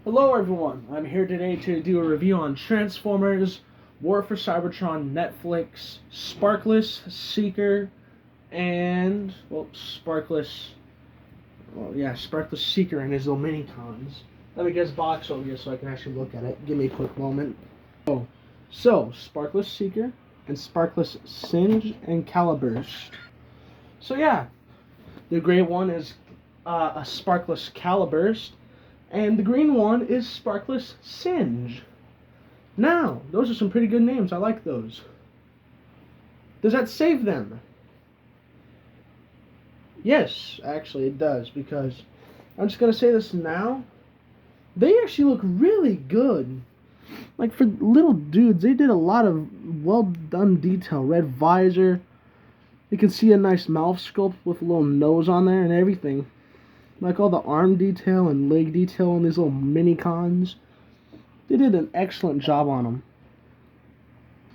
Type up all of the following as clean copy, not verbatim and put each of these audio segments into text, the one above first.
Hello everyone, I'm here today to do a review on Transformers, War for Cybertron, Netflix, Sparkless, Seeker, and, Sparkless Seeker and his little mini-cons. Let me get his box over here so I can actually look at it. Give me a quick moment. So Sparkless Seeker and Sparkless Singe and Caliburst. So yeah, the gray one is a Sparkless Caliburst, and the green one is Sparkless Singe. Now, those are some pretty good names. I like those. Does that save them? Yes, actually it does, because I'm just going to say this now. They actually look really good. Like, for little dudes, they did a lot of well done detail. Red visor. You can see a nice mouth sculpt with a little nose on there and everything. Like all the arm detail and leg detail on these little mini cons. They did an excellent job on them.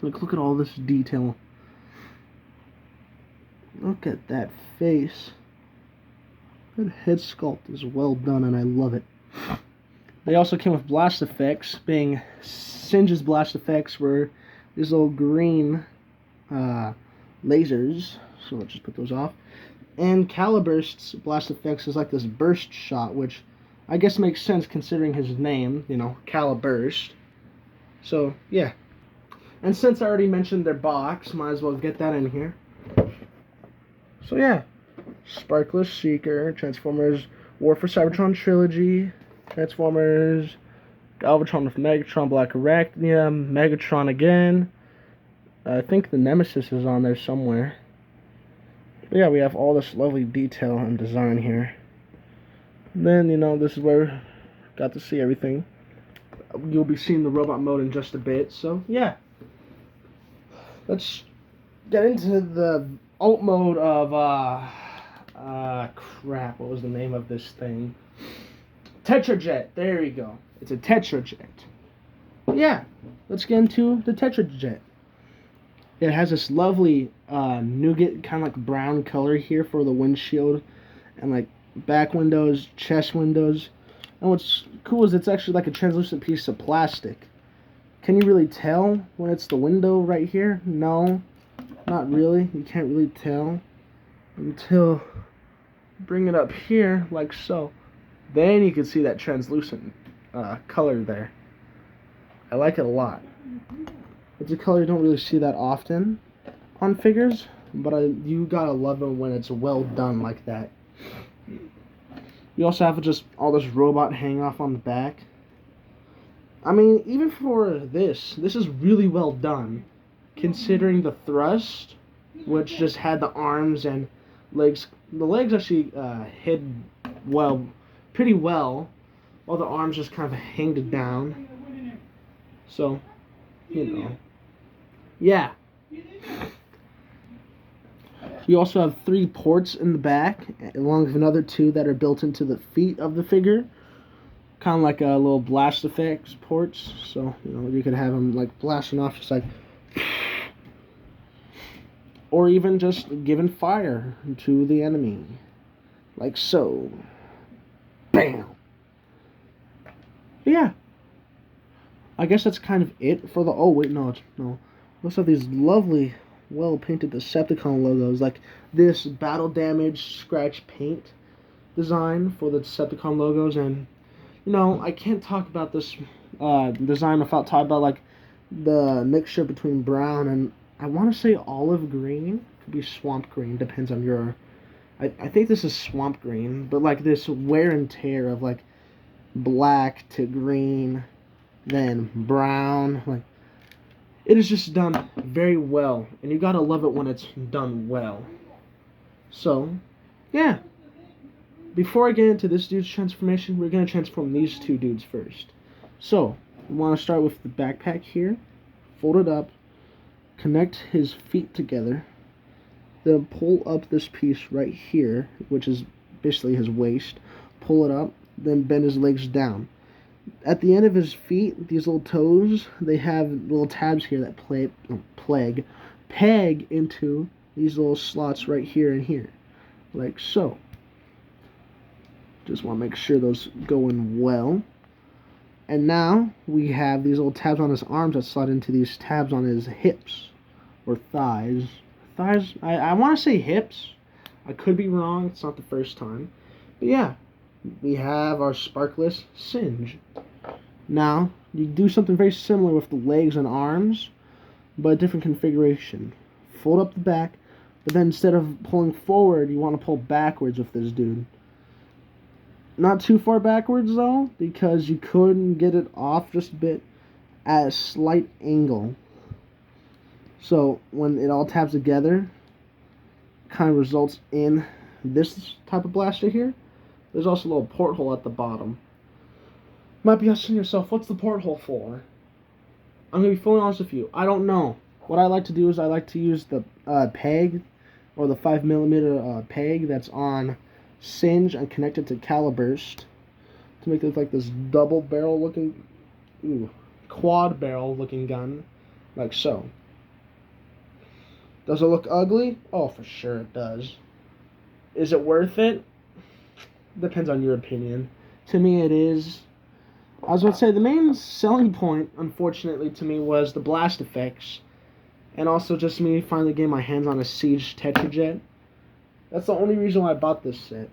Like, look at all this detail. Look at that face. That head sculpt is well done and I love it. They also came with blast effects, being Singe's blast effects were these little green lasers. So let's just put those off. And Caliburst's blast effects is like this burst shot, which I guess makes sense considering his name, Caliburst. So, yeah. And since I already mentioned their box, might as well get that in here. So, yeah. Sparkless Seeker, Transformers War for Cybertron Trilogy, Transformers Galvatron with Megatron, Black Arachnium, Megatron again. I think the Nemesis is on there somewhere. But yeah, we have all this lovely detail and design here. And then, this is where we got to see everything. You'll be seeing the robot mode in just a bit, so yeah. Let's get into the alt mode of, crap, what was the name of this thing? Tetrajet, there we go. It's a Tetrajet. Yeah, let's get into the Tetrajet. It has this lovely nougat kind of like brown color here for the windshield and like back windows, chest windows. And what's cool is it's actually like a translucent piece of plastic. Can you really tell when it's the window right here? No, not really. You can't really tell until bring it up here like so. Then you can see that translucent color there. I like it a lot. It's a color you don't really see that often on figures, but you gotta love it when it's well done like that. You also have just all this robot hang off on the back. I mean, even for this is really well done, considering the thrust, which just had the arms and legs. The legs actually hid pretty well, while the arms just kind of hanged down. So, yeah. We also have 3 ports in the back, along with another 2 that are built into the feet of the figure. Kind of like a little blast effects ports. So, you could have them like blasting off just like... Or even just giving fire to the enemy. Like so. Bam! But yeah. I guess that's kind of it for the... Oh, wait, no. We also have these lovely, well-painted Decepticon logos, like this battle damage scratch paint design for the Decepticon logos, and, I can't talk about this design without talking about, like, the mixture between brown and, I want to say olive green, could be swamp green, depends on your... I think this is swamp green, but, like, this wear and tear of, like, black to green, then brown, like... It is just done very well, and you gotta love it when it's done well. So, yeah. Before I get into this dude's transformation, we're gonna transform these 2 dudes first. So, we want to start with the backpack here, fold it up, connect his feet together, then pull up this piece right here, which is basically his waist, pull it up, then bend his legs down. At the end of his feet, these little toes, they have little tabs here that peg into these little slots right here and here, like so. Just want to make sure those go in well. And now we have these little tabs on his arms that slide into these tabs on his hips or thighs. Thighs, I want to say hips. I could be wrong. It's not the first time. But yeah, we have our Sparkless Singe. Now, you do something very similar with the legs and arms, but a different configuration. Fold up the back, but then instead of pulling forward, you want to pull backwards with this dude. Not too far backwards though, because you couldn't get it off just a bit at a slight angle. So when it all tabs together, kind of results in this type of blaster here. There's also a little porthole at the bottom. You might be asking yourself, what's the porthole for? I'm going to be fully honest with you. I don't know. What I like to do is I like to use the peg, or the 5mm peg that's on Singe and connected to Caliburst to make it like this double barrel looking, quad barrel looking gun, like so. Does it look ugly? Oh, for sure it does. Is it worth it? Depends on your opinion. To me, it is. I was about to say, the main selling point, unfortunately, to me, was the blast effects. And also just me finally getting my hands on a Siege Tetrajet. That's the only reason why I bought this set.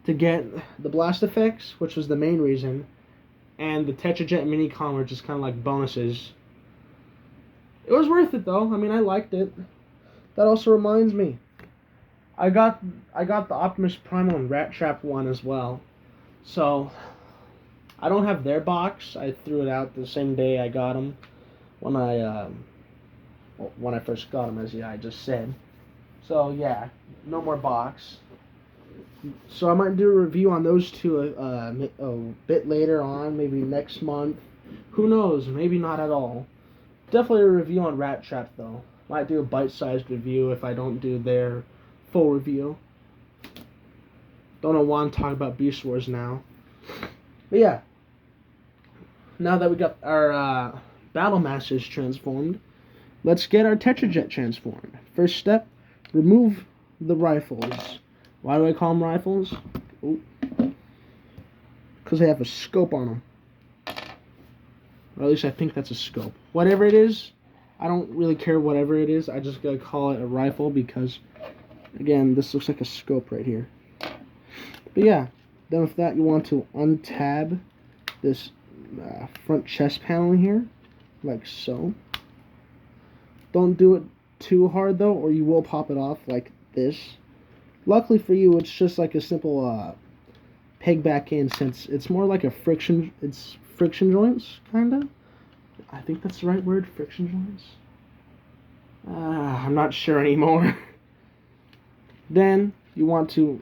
To get the blast effects, which was the main reason. And the Tetrajet Minicon were just kind of like bonuses. It was worth it, though. I mean, I liked it. That also reminds me. I got the Optimus Primal and Rat Trap one as well. So, I don't have their box. I threw it out the same day I got them. When I first got them, as I just said. So, yeah. No more box. So, I might do a review on those two a bit later on. Maybe next month. Who knows? Maybe not at all. Definitely a review on Rat Trap, though. Might do a bite-sized review if I don't do their full review. Don't know why I'm talking about Beast Wars now. But yeah. Now that we got our Battle Masters transformed, let's get our Tetrajet transformed. First step, remove the rifles. Why do I call them rifles? Because they have a scope on them. Or at least I think that's a scope. Whatever it is, I don't really care whatever it is. I just gotta call it a rifle because, again, this looks like a scope right here. But yeah, then with that you want to untab this front chest panel here, like so. Don't do it too hard though, or you will pop it off like this. Luckily for you, it's just like a simple peg back in, since it's more like a friction joints, kinda. I think that's the right word, friction joints. I'm not sure anymore. Then you want to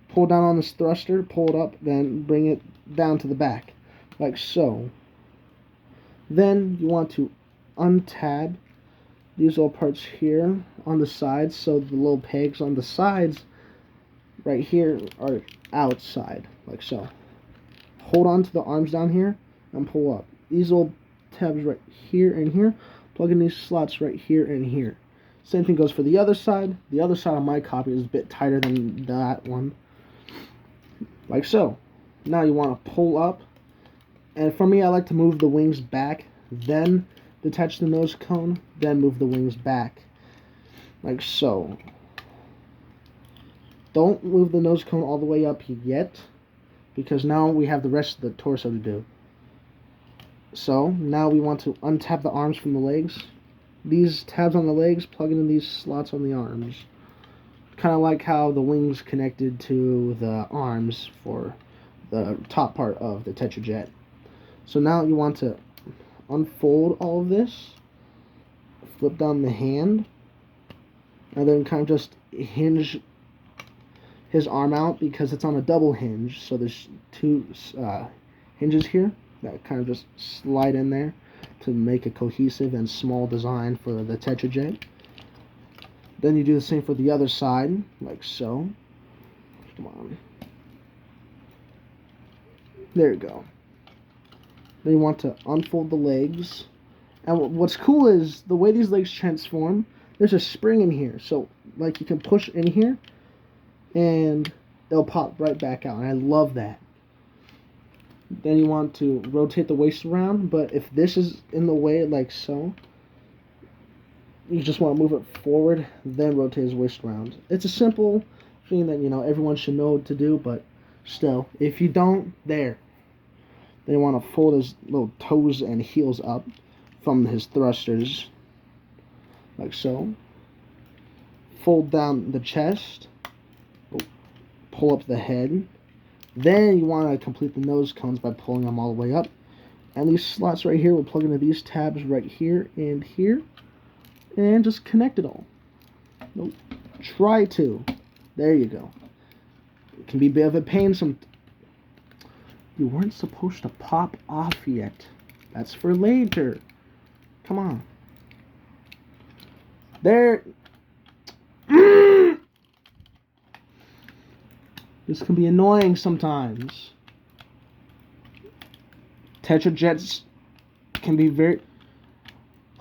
pull down on this thruster, pull it up, then bring it down to the back, like so. Then you want to untab these little parts here on the sides, so the little pegs on the sides right here are outside, like so. Hold on to the arms down here and pull up. These little tabs right here and here, plug in these slots right here and here. Same thing goes for the other side. The other side of my copy is a bit tighter than that one, like so. Now you want to pull up, and for me I like to move the wings back, then detach the nose cone, then move the wings back, like so. Don't move the nose cone all the way up yet, because now we have the rest of the torso to do. So now we want to untap the arms from the legs. These tabs on the legs plug into these slots on the arms. Kind of like how the wings connected to the arms for the top part of the Tetrajet. So now you want to unfold all of this, flip down the hand, and then kind of just hinge his arm out because it's on a double hinge. So there's two hinges here that kind of just slide in there to make a cohesive and small design for the Tetrajet. Then you do the same for the other side, like so. Come on. There you go. Then you want to unfold the legs. And what's cool is the way these legs transform, there's a spring in here. So, like, you can push in here and it'll pop right back out. And I love that. Then you want to rotate the waist around, but if this is in the way like so, you just want to move it forward, then rotate his waist around. It's a simple thing that, everyone should know to do, but still, if you don't, then you want to fold his little toes and heels up from his thrusters, like so. Fold down the chest, pull up the head. Then you want to complete the nose cones by pulling them all the way up. And these slots right here will plug into these tabs right here and here. And just connect it all. Nope. Try to. There you go. It can be a bit of a pain some. You weren't supposed to pop off yet. That's for later. Come on. There. This can be annoying sometimes. Tetra jets can be very...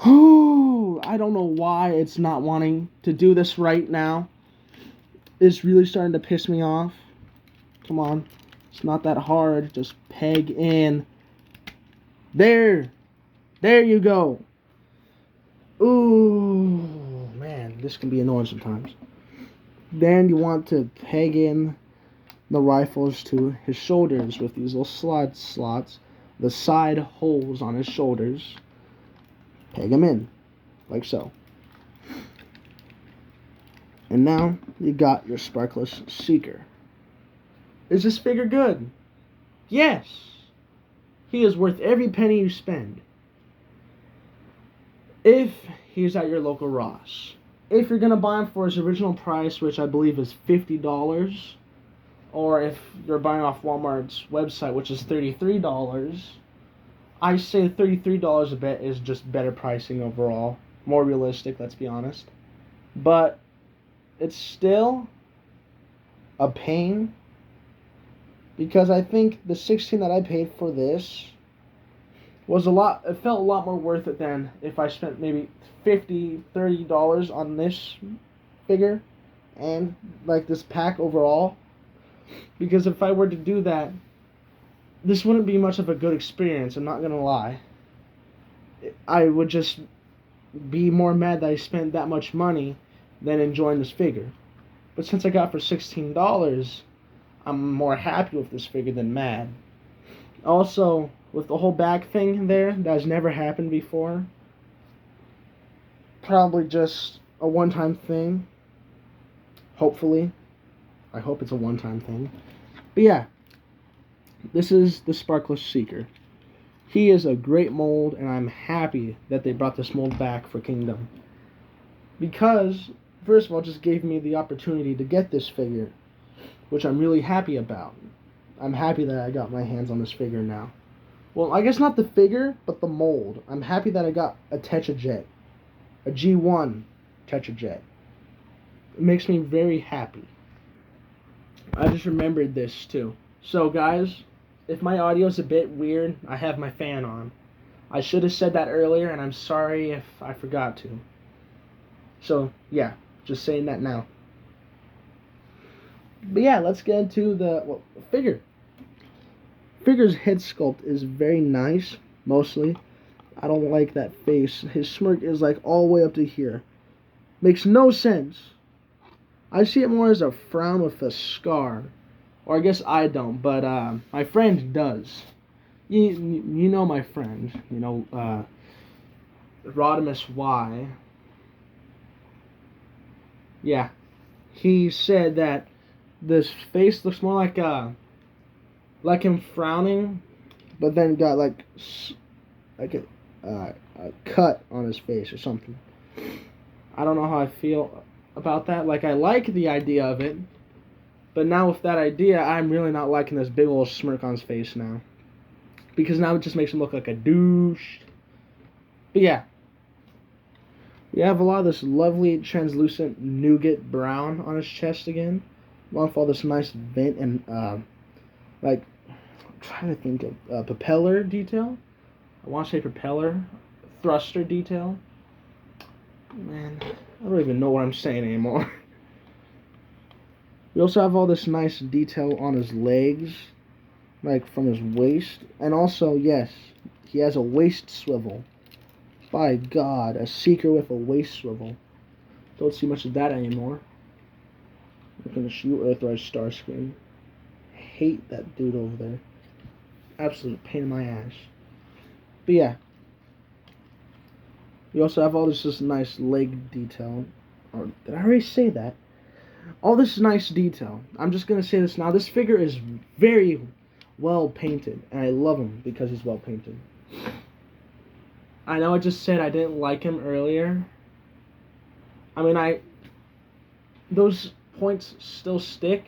I don't know why it's not wanting to do this right now. It's really starting to piss me off. Come on. It's not that hard. Just peg in. There. There you go. Ooh, man. This can be annoying sometimes. Then you want to peg in the rifles to his shoulders with these little slots, the side holes on his shoulders. Peg them in, like so. And now you got your Sparkless Seeker. Is this figure good? Yes. He is worth every penny you spend. If he's at your local Ross. If you're going to buy him for his original price, which I believe is $50, or if you're buying off Walmart's website, which is $33, I say $33 a bit is just better pricing overall. More realistic, let's be honest. But it's still a pain, because I think the $16 that I paid for this was it felt a lot more worth it than if I spent maybe $30 on this figure and like this pack overall. Because if I were to do that, this wouldn't be much of a good experience, I'm not gonna lie. I would just be more mad that I spent that much money than enjoying this figure. But since I got it for $16, I'm more happy with this figure than mad. Also, with the whole back thing there, that has never happened before. Probably just a one-time thing. Hopefully. I hope it's a one-time thing. But yeah, this is the Sparkless Seeker. He is a great mold, and I'm happy that they brought this mold back for Kingdom. Because, first of all, it just gave me the opportunity to get this figure, which I'm really happy about. I'm happy that I got my hands on this figure now. Well, I guess not the figure, but the mold. I'm happy that I got a Tetra Jet. A G1 Tetra Jet. It makes me very happy. I just remembered this too. So guys, if my audio is a bit weird, I have my fan on. I should have said that earlier, and I'm sorry if I forgot to. So yeah, just saying that now. But yeah, let's get into the figure. Figure's head sculpt is very nice, mostly. I don't like that face. His smirk is like all the way up to here. Makes no sense. I see it more as a frown with a scar. Or I guess I don't, but my friend does. You know my friend. You know, Rodimus Y. Yeah. He said that this face looks more like him frowning, but then got like a cut on his face or something. I don't know how I feel about that. Like, I like the idea of it, but now with that idea, I'm really not liking this big old smirk on his face now, because now it just makes him look like a douche. But yeah, we have a lot of this lovely translucent nougat brown on his chest again, along with all this nice vent and like, I'm trying to think of propeller detail. I want to say propeller, thruster detail. Man, I don't even know what I'm saying anymore. We also have all this nice detail on his legs. like from his waist. And also, yes, he has a waist swivel. By God, a Seeker with a waist swivel. Don't see much of that anymore. Look at the shoot Earthrise Starscream. Hate that dude over there. Absolute pain in my ass. But yeah. You also have all this nice leg detail. Or did I already say that? All this nice detail. I'm just going to say this now. This figure is very well painted. And I love him because he's well painted. I know I just said I didn't like him earlier. I mean, those points still stick.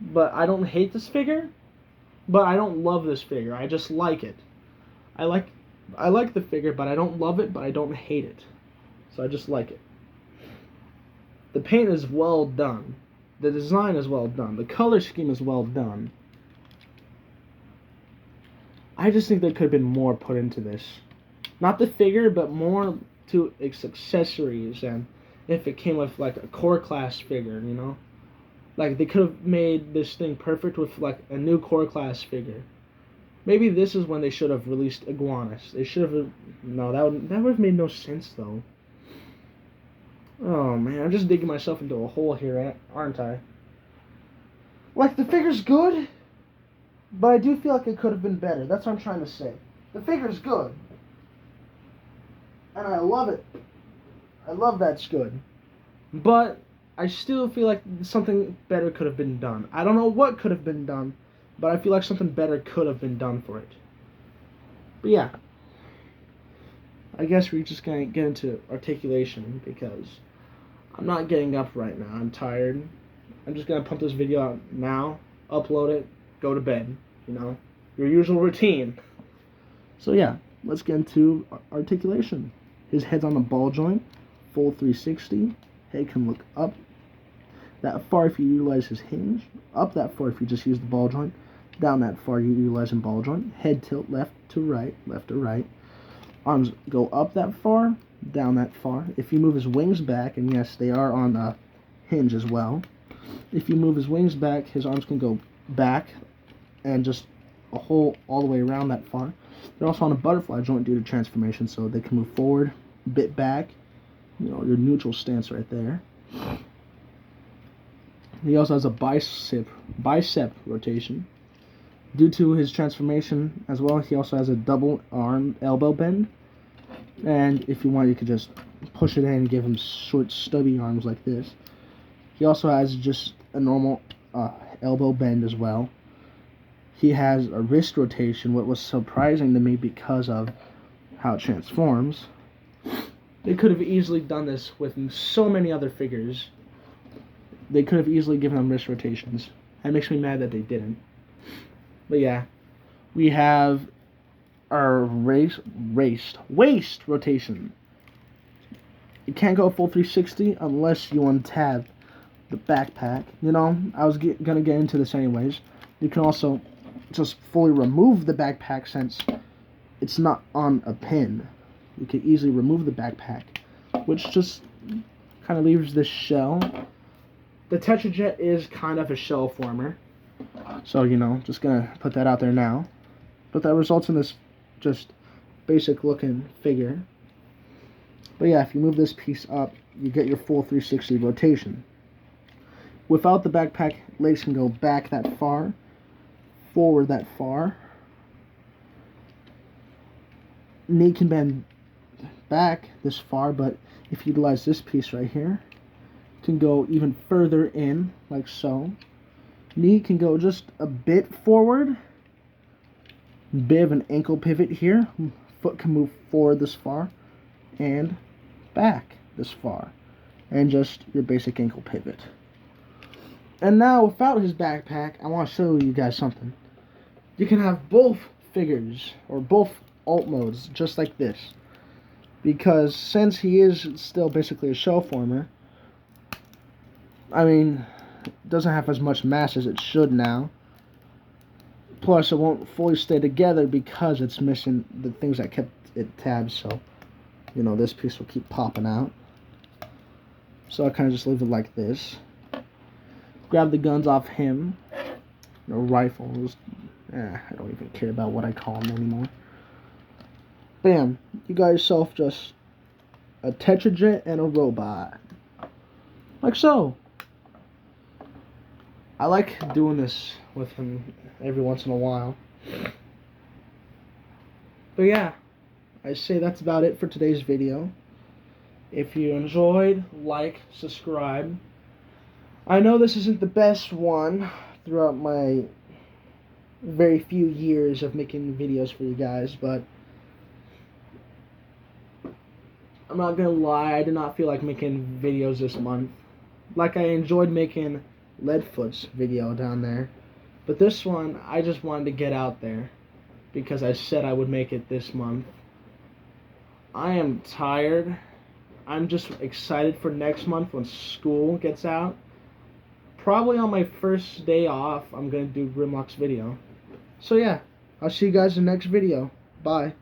But I don't hate this figure. But I don't love this figure. I just like it. I like the figure, but I don't love it, but I don't hate it. So I just like it. The paint is well done. The design is well done. The color scheme is well done. I just think there could have been more put into this. Not the figure, but more to its accessories, and if it came with like a core class figure, you know? Like they could have made this thing perfect with like a new core class figure. Maybe this is when they should have released Iguanas. They should have... No, that would have made no sense, though. Oh, man. I'm just digging myself into a hole here, aren't I? Like, the figure's good, but I do feel like it could have been better. That's what I'm trying to say. The figure's good. And I love it. I love that's good. But I still feel like something better could have been done. I don't know what could have been done, but I feel like something better could have been done for it. But yeah. I guess we're just going to get into articulation because I'm not getting up right now. I'm tired. I'm just going to pump this video out now, upload it, go to bed. You know, your usual routine. So yeah, let's get into articulation. His head's on a ball joint, full 360. Head can look up that far if you utilize his hinge, up that far if you just use the ball joint, down that far you utilize a ball joint, head tilt left to right, arms go up that far, down that far. If you move his wings back, and yes, they are on a hinge as well, if you move his wings back, his arms can go back and just a hole all the way around that far. They're also on a butterfly joint due to transformation, so they can move forward, a bit back, you know, your neutral stance right there. He also has a bicep rotation. Due to his transformation as well, he also has a double arm elbow bend. And if you want, you could just push it in and give him short, stubby arms like this. He also has just a normal elbow bend as well. He has a wrist rotation, what was surprising to me because of how it transforms. They could have easily done this with so many other figures. They could have easily given them wrist rotations. That makes me mad that they didn't. But yeah, we have our waist rotation. You can't go full 360 unless you untab the backpack. You know, I was gonna get into this anyways. You can also just fully remove the backpack since it's not on a pin. You can easily remove the backpack, which just kind of leaves this shell. The Tetrajet is kind of a shell former. So, you know, just gonna put that out there now. But that results in this just basic looking figure. But yeah, if you move this piece up, you get your full 360 rotation. Without the backpack, legs can go back that far, forward that far. Knee can bend back this far, but if you utilize this piece right here, it can go even further in, like so. Knee can go just a bit forward. Bit of an ankle pivot here. Foot can move forward this far and back this far. And just your basic ankle pivot. And now, without his backpack, I want to show you guys something. You can have both figures, or both alt modes, just like this. Because since he is still basically a shell former, I mean, it doesn't have as much mass as it should now. Plus, it won't fully stay together because it's missing the things that kept it tabbed. So, you know, this piece will keep popping out. So I kind of just leave it like this. Grab the guns off him. You know, rifles. I don't even care about what I call them anymore. Bam. You got yourself just a Tetrajet and a robot. Like so. I like doing this with him every once in a while. But yeah, I say that's about it for today's video. If you enjoyed, like, subscribe. I know this isn't the best one throughout my very few years of making videos for you guys, but I'm not gonna lie, I did not feel like making videos this month. Like, I enjoyed making Leadfoot's video down there, but this one, I just wanted to get out there because I said I would make it this month. I am tired. I'm just excited for next month when school gets out. Probably on my first day off, I'm gonna do Grimlock's video. So yeah, I'll see you guys in the next video. Bye.